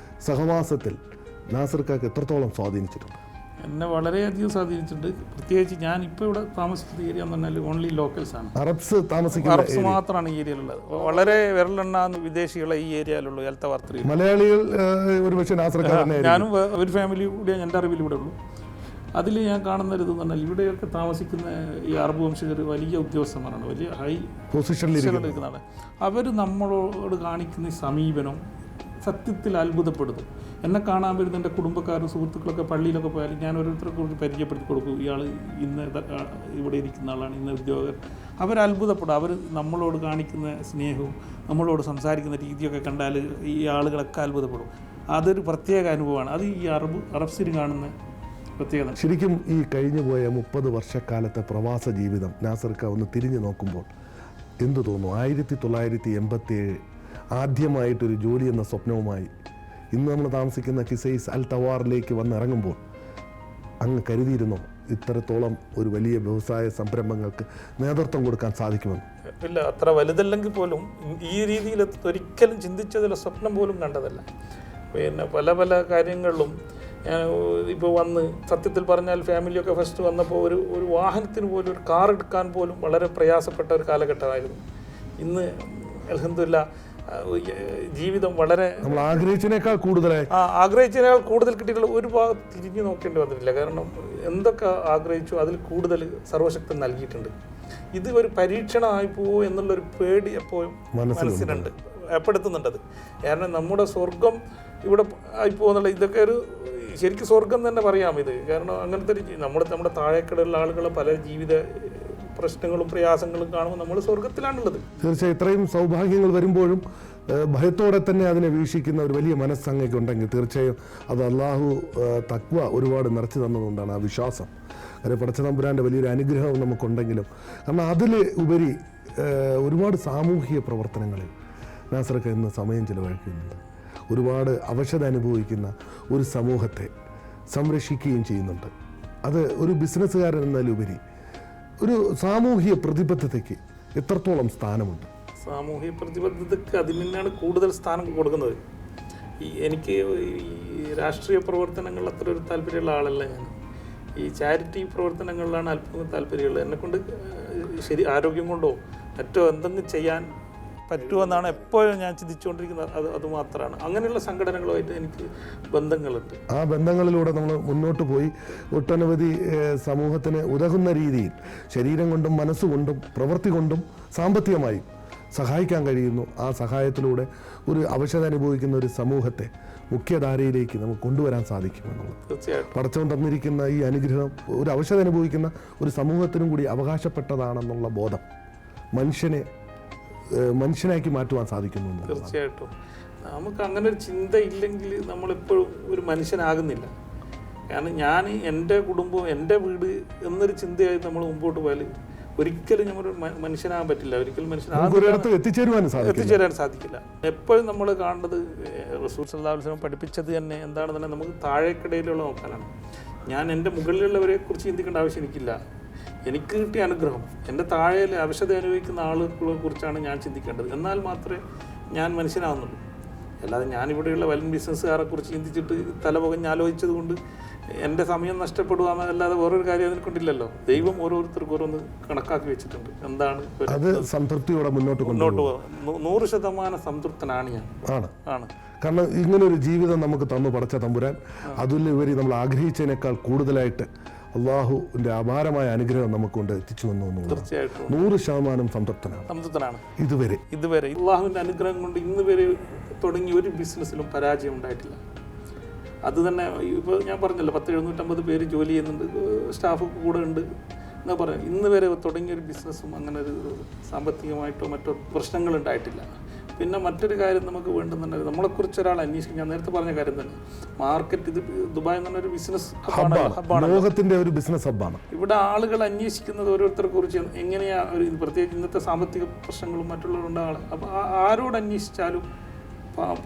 സഹവാസത്തിൽ നാസർക്കാക്ക് എത്രത്തോളം സ്വാധീനിച്ചിട്ടുണ്ട്? എന്നെ വളരെയധികം സ്വാധീനിച്ചിട്ടുണ്ട്. പ്രത്യേകിച്ച് ഞാൻ ഇപ്പോൾ ഇവിടെ താമസിക്കുന്ന ഏരിയ എന്ന് പറഞ്ഞാൽ ഓൺലി ലോക്കൽസാണ്. അറബ്സ് താമസിക്കുന്ന അറബ്സ് മാത്രമാണ് ഈ ഏരിയയിലുള്ളത്. വളരെ വിരലെണ്ണാന്ന് വിദേശികളെ ഈ ഏരിയയിലുള്ളൂ. എൽത്തവാർത്തയിൽ മലയാളികൾ ഒരുപക്ഷെ നാസർക്കാരനെ. ഞാനും ഒരു ഫാമിലി കൂടി എൻ്റെ അറിവിലൂടെ ഉള്ളൂ. അതിൽ ഞാൻ കാണുന്ന ഒരു ഇതെന്ന് പറഞ്ഞാൽ ഇവിടെയൊക്കെ താമസിക്കുന്ന ഈ അറബ് വംശജർ വലിയ ഉദ്യോഗസ്ഥന്മാരാണ്, വലിയ ഹൈ പൊസിഷനിലിരിക്കുന്നതാണ്. അവർ നമ്മളോട് കാണിക്കുന്ന സമീപനം സത്യത്തിൽ അത്ഭുതപ്പെടുന്നു. എന്നെ കാണാൻ വരുന്ന എൻ്റെ കുടുംബക്കാരും സുഹൃത്തുക്കളൊക്കെ പള്ളിയിലൊക്കെ പോയാലും ഞാൻ ഓരോരുത്തരെ കുറിച്ച് പരിചയപ്പെടുത്തി കൊടുക്കും. ഇയാൾ ഇന്ന് ഇവിടെ ഇരിക്കുന്ന ആളാണ്, ഇന്ന് ഉദ്യോഗകർ. അവർ അത്ഭുതപ്പെടും. അവർ നമ്മളോട് കാണിക്കുന്ന സ്നേഹവും നമ്മളോട് സംസാരിക്കുന്ന രീതിയൊക്കെ കണ്ടാൽ ഈ ആളുകളൊക്കെ അത്ഭുതപ്പെടും. അതൊരു പ്രത്യേക അനുഭവമാണ്. അത് ഈ അറബ്സിൽ കാണുന്ന പ്രത്യേകത. ശരിക്കും ഈ കഴിഞ്ഞു പോയ 30 വർഷക്കാലത്തെ പ്രവാസ ജീവിതം നാസർക്ക ഒന്ന് തിരിഞ്ഞു നോക്കുമ്പോൾ എന്തു തോന്നുന്നു? 1987 ആദ്യമായിട്ടൊരു ജോലി എന്ന സ്വപ്നവുമായി ഇന്ന് നമ്മൾ താമസിക്കുന്ന കിസൈസ് അൽ തവാറിലേക്ക് വന്നിറങ്ങുമ്പോൾ അങ്ങ് കരുതിയിരുന്നോ ഇത്രത്തോളം ഒരു വലിയ വ്യവസായ സംരംഭങ്ങൾക്ക് നേതൃത്വം കൊടുക്കാൻ സാധിക്കുമെന്ന്? ഇല്ല, അത്ര വലുതല്ലെങ്കിൽ പോലും ഈ രീതിയിൽ ഒരിക്കലും ചിന്തിച്ചതിൽ സ്വപ്നം പോലും കണ്ടതല്ല. പിന്നെ പല പല കാര്യങ്ങളിലും ഞാൻ ഇപ്പോൾ വന്ന് സത്യത്തിൽ പറഞ്ഞാൽ ഫാമിലിയൊക്കെ ഫസ്റ്റ് വന്നപ്പോൾ ഒരു വാഹനത്തിന് പോലും ഒരു കാർ എടുക്കാൻ പോലും വളരെ പ്രയാസപ്പെട്ട ഒരു കാലഘട്ടമായിരുന്നു. ഇന്ന് അൽഹംദുലില്ലാ ജീവിതം വളരെ നമ്മൾ ആഗ്രഹിച്ചതിനേക്കാൾ കൂടുതൽ കിട്ടിയിട്ടുള്ള ഒരു ഭാഗത്ത് തിരിഞ്ഞു നോക്കേണ്ടി വന്നിട്ടില്ല. കാരണം എന്തൊക്കെ ആഗ്രഹിച്ചു അതിൽ കൂടുതൽ സർവശക്തൻ നൽകിയിട്ടുണ്ട്. ഇത് ഒരു പരീക്ഷണമായി പോവോ എന്നുള്ളൊരു പേടി എപ്പോഴും മനസ്സിലുണ്ട്, ഏർപ്പെടുത്തുന്നുണ്ട്. അത് കാരണം നമ്മുടെ സ്വർഗം ഇവിടെ ആയിപ്പോ എന്നുള്ള ഇതൊക്കെ ഒരു ശരിക്കും സ്വർഗം തന്നെ പറയാം ഇത്. കാരണം അങ്ങനത്തെ നമ്മുടെ താഴേക്കടയിലുള്ള ആളുകളെ പല ജീവിത പ്രശ്നങ്ങളും പ്രയാസങ്ങളും കാണുമ്പോൾ നമ്മൾ സ്വർഗത്തിലാണുള്ളത്. തീർച്ചയായും ഇത്രയും സൗഭാഗ്യങ്ങൾ വരുമ്പോഴും ഭയത്തോടെ തന്നെ അതിനെ വീക്ഷിക്കുന്ന ഒരു വലിയ മനസ്സങ്ങയ്ക്ക് ഉണ്ടെങ്കിൽ തീർച്ചയായും അത് അള്ളാഹു തക്വ ഒരുപാട് നിറച്ചു തന്നതുകൊണ്ടാണ് ആ വിശ്വാസം. കാര്യം പടച്ച തമ്പുരാൻ്റെ വലിയൊരു അനുഗ്രഹം നമുക്കുണ്ടെങ്കിലും കാരണം അതിൽ ഉപരി ഒരുപാട് സാമൂഹിക പ്രവർത്തനങ്ങളിൽ നാസർക്ക് ഇന്ന് സമയം ചിലവഴിക്കുന്നുണ്ട്. ഒരുപാട് അവശത അനുഭവിക്കുന്ന ഒരു സമൂഹത്തെ സംരക്ഷിക്കുകയും ചെയ്യുന്നുണ്ട്. അത് ഒരു ബിസിനസ്സുകാരൻ എന്നതിലുപരി ഒരു സാമൂഹിക പ്രതിബദ്ധതയ്ക്ക് എത്രത്തോളം സ്ഥാനമുണ്ട്? സാമൂഹിക പ്രതിബദ്ധതയ്ക്ക് അതിന് തന്നെയാണ് കൂടുതൽ സ്ഥാനം കൊടുക്കുന്നത്. എനിക്ക് ഈ രാഷ്ട്രീയ പ്രവർത്തനങ്ങളിൽ അത്ര ഒരു താല്പര്യമുള്ള ആളല്ല ഞാൻ. ഈ ചാരിറ്റി പ്രവർത്തനങ്ങളിലാണ് അല്പം താല്പര്യമുള്ളത്. എന്നെക്കൊണ്ട് ശരി ആരോഗ്യം കൊണ്ടോ മറ്റോ എന്തെങ്കിലും ചെയ്യാൻ പറ്റുമെന്നാണ് എപ്പോഴും ഞാൻ ചിന്തിച്ചുകൊണ്ടിരിക്കുന്നത്. അത് മാത്രമാണ്. അങ്ങനെയുള്ള സംഘടനകളുമായിട്ട് എനിക്ക് ബന്ധങ്ങളുണ്ട്. ആ ബന്ധങ്ങളിലൂടെ നമ്മൾ മുന്നോട്ട് പോയി ഒട്ടനവധി സമൂഹത്തിന് ഉതകുന്ന രീതിയിൽ ശരീരം കൊണ്ടും മനസ്സുകൊണ്ടും പ്രവൃത്തി കൊണ്ടും സാമ്പത്തികമായും സഹായിക്കാൻ കഴിയുന്നു. ആ സഹായത്തിലൂടെ ഒരു അവശത അനുഭവിക്കുന്ന ഒരു സമൂഹത്തെ മുഖ്യധാരയിലേക്ക് നമുക്ക് കൊണ്ടുവരാൻ സാധിക്കുമെന്നുള്ളത് തീർച്ചയായിട്ടും പടച്ചവൻ തന്നിരിക്കുന്ന ഈ അനുഗ്രഹം ഒരു അവശത അനുഭവിക്കുന്ന ഒരു സമൂഹത്തിനും കൂടി അവകാശപ്പെട്ടതാണെന്നുള്ള ബോധം മനുഷ്യനാക്കി മാറ്റുവാൻ സാധിക്കുന്നു. തീർച്ചയായിട്ടും നമുക്ക് അങ്ങനെ ഒരു ചിന്ത ഇല്ലെങ്കിൽ നമ്മളെപ്പോഴും ഒരു മനുഷ്യനാകുന്നില്ല. കാരണം ഞാൻ എൻ്റെ കുടുംബം എൻ്റെ വീട് എന്നൊരു ചിന്തയായി നമ്മൾ മുമ്പോട്ട് പോയാൽ ഒരിക്കലും നമ്മൾ മനുഷ്യനാകാൻ പറ്റില്ല. ഒരിക്കലും എത്തിച്ചേരാൻ സാധിക്കില്ല. എപ്പോഴും നമ്മൾ കാണേണ്ടത് റസൂൽ സല്ലല്ലാഹു അലൈഹി വസല്ലം പഠിപ്പിച്ചത് തന്നെ എന്താണെന്ന് തന്നെ നമുക്ക് താഴേക്കിടയിലുള്ള നോക്കാനാണ്. ഞാൻ എൻ്റെ മുകളിലുള്ളവരെ കുറിച്ച് ചിന്തിക്കേണ്ട ആവശ്യം എനിക്കില്ല. എനിക്ക് കിട്ടിയ അനുഗ്രഹം എൻ്റെ താഴെ അവശത അനുഭവിക്കുന്ന ആളുകളെ കുറിച്ചാണ് ഞാൻ ചിന്തിക്കേണ്ടത്. എന്നാൽ മാത്രമേ ഞാൻ മനുഷ്യനാകുന്നുള്ളൂ. അല്ലാതെ ഞാനിവിടെയുള്ള വൻ ബിസിനസ്സുകാരെ കുറിച്ച് ചിന്തിച്ചിട്ട് തലപുകഞ്ഞ് ആലോചിച്ചത് കൊണ്ട് എൻ്റെ സമയം നഷ്ടപ്പെടുവാന്നല്ലാതെ വേറൊരു കാര്യം അതിനെ കൊണ്ടില്ലല്ലോ. ദൈവം ഓരോരുത്തർക്കും ഓരോന്ന് കണക്കാക്കി വെച്ചിട്ടുണ്ട്. എന്താണ് അത് സംതൃപ്തിയോടെ മുന്നോട്ട് പോകാം. 100% സംതൃപ്തനാണ് ഞാൻ. ആണ് കാരണം ഇങ്ങനൊരു ജീവിതം നമുക്ക് തന്നു പടച്ച തമ്പുരാൻ. അതിലുപരി നമ്മൾ ആഗ്രഹിച്ചതിനേക്കാൾ കൂടുതലായിട്ട് അള്ളാഹുവിൻ്റെ അപാരമായ അനുഗ്രഹം നമുക്കൊണ്ട് എത്തിച്ചു വന്നു. തീർച്ചയായിട്ടും 100% സംതൃപ്തനാണ്. ഇതുവരെ അള്ളാഹുവിൻ്റെ അനുഗ്രഹം കൊണ്ട് ഇന്ന് വരെ തുടങ്ങിയ ഒരു ബിസിനസ്സിലും പരാജയം ഉണ്ടായിട്ടില്ല. അത് തന്നെ ഇപ്പോൾ ഞാൻ പറഞ്ഞല്ലോ 750 പേര് ജോലി ചെയ്യുന്നുണ്ട്, സ്റ്റാഫ് കൂടെ ഉണ്ട് എന്നാ പറയാം. ഇന്ന് വരെ തുടങ്ങിയൊരു ബിസിനസ്സും അങ്ങനെ ഒരു സാമ്പത്തികമായിട്ടോ മറ്റോ പ്രശ്നങ്ങളുണ്ടായിട്ടില്ല. പിന്നെ മറ്റൊരു കാര്യം നമുക്ക് വേണ്ടുന്നുണ്ട്, നമ്മളെക്കുറിച്ച് ഒരാൾ അന്വേഷിക്കും. ഞാൻ നേരത്തെ പറഞ്ഞ കാര്യം തന്നെ, മാർക്കറ്റ് ഇത് ദുബായ് എന്ന് പറഞ്ഞൊരു ബിസിനസ് ഹബ്ബാണ്, ലോകത്തിന്റെ ഒരു ബിസിനസ് ഹബ്ബാണ്. ഇവിടെ ആളുകൾ അന്വേഷിക്കുന്നത് ഓരോരുത്തരെ കുറിച്ച് എങ്ങനെയാ ഒരു പ്രത്യേകിച്ച് ഇന്നത്തെ സാമ്പത്തിക പ്രശ്നങ്ങളും മറ്റുള്ളവരുണ്ടാകും. അപ്പോൾ ആരോട് അന്വേഷിച്ചാലും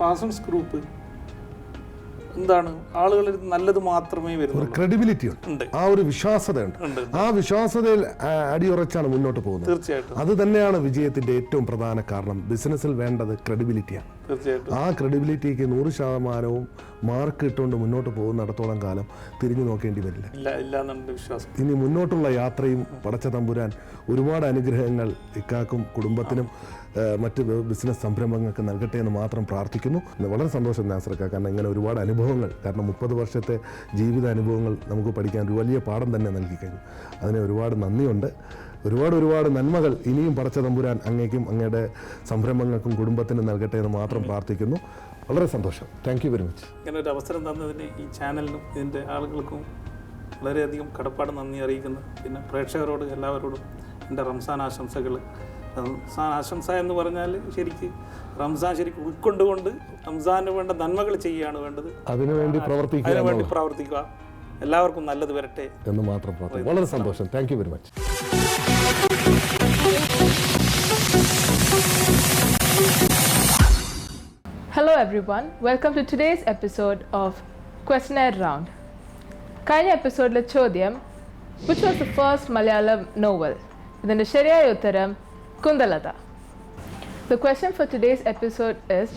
പാസൻസ് ഗ്രൂപ്പ് എന്താണ് ആളുകളിൽ നല്ലത് മാത്രമേ വരുന്നു. ക്രെഡിബിലിറ്റി ഉണ്ട്, ആ ഒരു വിശ്വാസതയുണ്ട്. ആ വിശ്വാസതയിൽ അടിയുറച്ചാണ് മുന്നോട്ട് പോകുന്നത്. തീർച്ചയായിട്ടും അത് തന്നെയാണ് വിജയത്തിന്റെ ഏറ്റവും പ്രധാന കാരണം. ബിസിനസ്സിൽ വേണ്ടത് ക്രെഡിബിലിറ്റിയാണ്. തീർച്ചയായിട്ടും ആ ക്രെഡിബിലിറ്റിക്ക് 100% മാർക്ക് ഇട്ടുകൊണ്ട് മുന്നോട്ട് പോകുന്നിടത്തോളം കാലം തിരിഞ്ഞു നോക്കേണ്ടി വരില്ല. ഇല്ല എന്നുണ്ട് വിശ്വാസം. ഇനി മുന്നോട്ടുള്ള യാത്രയും പടച്ച തമ്പുരാൻ ഒരുപാട് അനുഗ്രഹങ്ങൾ ഇക്കാക്കും കുടുംബത്തിനും മറ്റ് ബിസിനസ് സംരംഭങ്ങൾക്ക് നൽകട്ടെ എന്ന് മാത്രം പ്രാർത്ഥിക്കുന്നു. വളരെ സന്തോഷം നാസർക്ക, കാരണം ഇങ്ങനെ ഒരുപാട് അനുഭവങ്ങൾ, കാരണം 30 വർഷത്തെ ജീവിത അനുഭവങ്ങൾ നമുക്ക് പഠിക്കാൻ ഒരു വലിയ പാഠം തന്നെ നൽകി കഴിഞ്ഞു. അതിന് ഒരുപാട് നന്ദിയുണ്ട്. ഒരുപാട് നന്മകൾ ഇനിയും പടച്ച തമ്പുരാൻ അങ്ങേക്കും അങ്ങയുടെ സംരംഭങ്ങൾക്കും കുടുംബത്തിനും നൽകട്ടെ എന്ന് മാത്രം പ്രാർത്ഥിക്കുന്നു. വളരെ സന്തോഷം. Thank you very much. ഇങ്ങനെ ഒരു അവസരം തന്നതിന് ഈ ചാനലിനും ഇതിൻ്റെ ആളുകൾക്കും വളരെയധികം കടപ്പാട് നന്ദി അറിയിക്കുന്നു. പിന്നെ പ്രേക്ഷകരോട് എല്ലാവരോടും എൻ്റെ റംസാൻ ആശംസകൾ. റംസാൻ ആശംസ എന്ന് പറഞ്ഞാൽ റംസാൻ ശരിക്കും ഉൾക്കൊണ്ടുകൊണ്ട് റംസാന് വേണ്ട നന്മകൾ ചെയ്യുകയാണ് വേണ്ടത്. അതിനുവേണ്ടി പ്രവർത്തിക്കുക. എല്ലാവർക്കും നല്ലത് വരട്ടെ എന്ന് മാത്രം പ്രാർത്ഥിക്കുന്നു. വളരെ സന്തോഷം. Thank you very much. Hello everyone, welcome to today's episode of Questionnaire Round. കഴിഞ്ഞ എപ്പിസോഡിലെ ചോദ്യം, which was the first Malayalam novel? ഇതിൻ്റെ ശരിയായ ഉത്തരം Kundalatha. The question for today's episode is,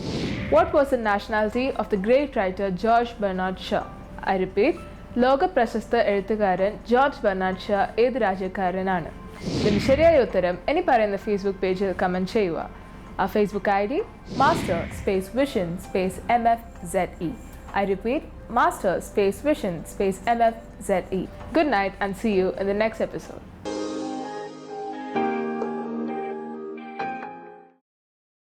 what was the nationality of the great writer George Bernard Shaw? I repeat, ലോക പ്രശസ്ത എഴുത്തുകാരൻ George Bernard Shah ഏത് രാജ്യക്കാരനാണ്? ഇതിന് ശരിയായ ഉത്തരം ഇനി പറയുന്ന ഫേസ്ബുക്ക് പേജിൽ കമൻറ്റ് ചെയ്യുക. ആ Facebook I D master_vision_MFZE. I repeat, master_vision_MFZE. Good night and see you in the next episode.